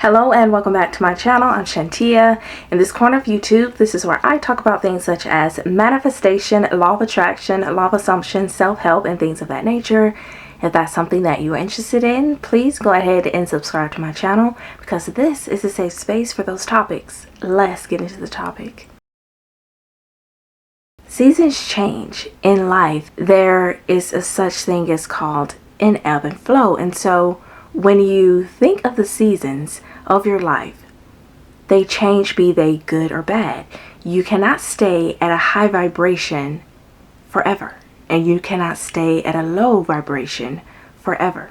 Hello and welcome back to my channel. I'm Shantia. In this corner of YouTube, this is where I talk about things such as manifestation, law of attraction, law of assumption, self-help, and things of that nature. If that's something that you're interested in, please go ahead and subscribe to my channel because this is a safe space for those topics. Let's get into the topic. Seasons change in life. There is a such thing as called an ebb and flow. And so when you think of the seasons of your life, they change, be they good or bad. You cannot stay at a high vibration forever, and you cannot stay at a low vibration forever.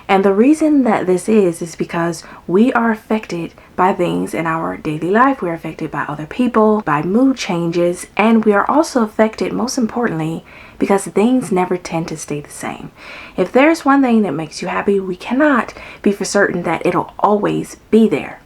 And the reason that this is because we are affected by things in our daily life. We're affected by other people, by mood changes, and we are also affected, most importantly, because things never tend to stay the same. If there's one thing that makes you happy, we cannot be for certain that it'll always be there.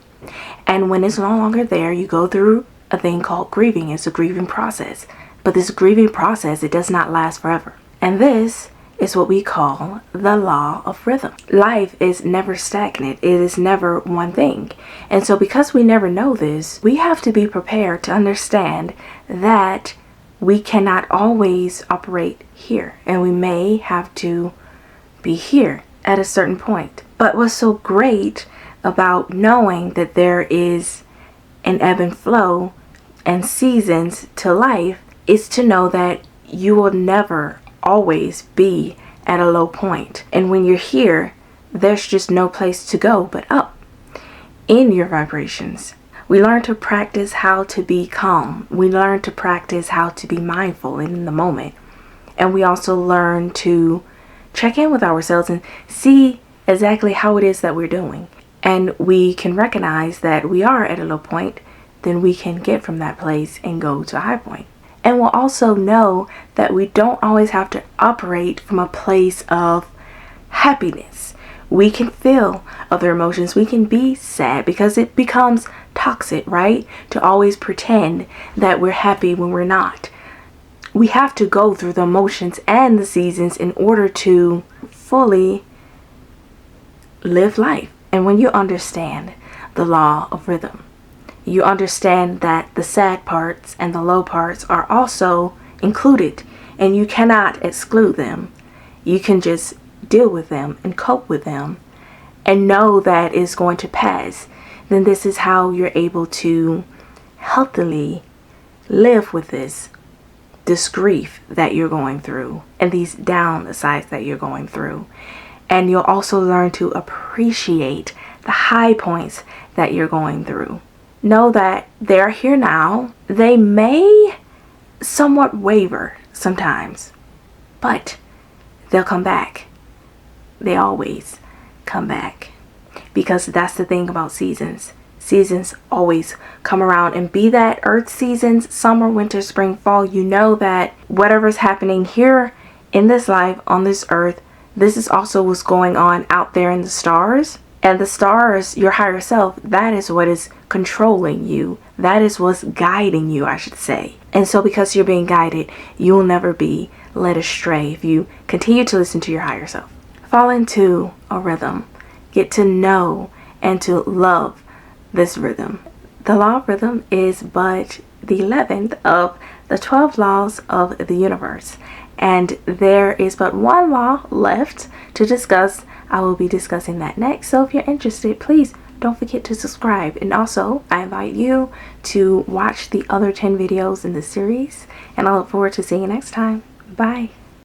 And when it's no longer there, you go through a thing called grieving. It's a grieving process. But this grieving process, it does not last forever. And this is what we call the law of rhythm. Life is never stagnant. It is never one thing. And so because we never know this, we have to be prepared to understand that we cannot always operate here, and we may have to be here at a certain point. But what's so great about knowing that there is an ebb and flow and seasons to life is to know that you will never always be at a low point. And when you're here, there's just no place to go but up in your vibrations. We learn to practice how to be calm. We learn to practice how to be mindful in the moment. And we also learn to check in with ourselves and see exactly how it is that we're doing. And we can recognize that we are at a low point, then we can get from that place and go to a high point. And we'll also know that we don't always have to operate from a place of happiness. We can feel other emotions. We can be sad because it becomes toxic, right? To always pretend that we're happy when we're not. We have to go through the emotions and the seasons in order to fully live life. And when you understand the law of rhythm, you understand that the sad parts and the low parts are also included, and you cannot exclude them. You can just deal with them and cope with them and know that it's going to pass. Then this is how you're able to healthily live with this grief that you're going through and these downsides that you're going through. And you'll also learn to appreciate the high points that you're going through. Know that they're here now. They may somewhat waver sometimes, but they'll come back. They always come back, because that's the thing about seasons. Seasons always come around, and be that earth seasons, summer, winter, spring, fall, you know that whatever's happening here in this life on this earth, this is also what's going on out there in the stars. And the stars, your higher self, that is what is controlling you. That is what's guiding you, I should say. And so because you're being guided, you will never be led astray if you continue to listen to your higher self. Fall into a rhythm. Get to know and to love this rhythm. The law of rhythm is but the 11th of the 12 laws of the universe. And there is but one law left to discuss. I will be discussing that next. So if you're interested, please don't forget to subscribe. And also, I invite you to watch the other 10 videos in the series. And I look forward to seeing you next time. Bye.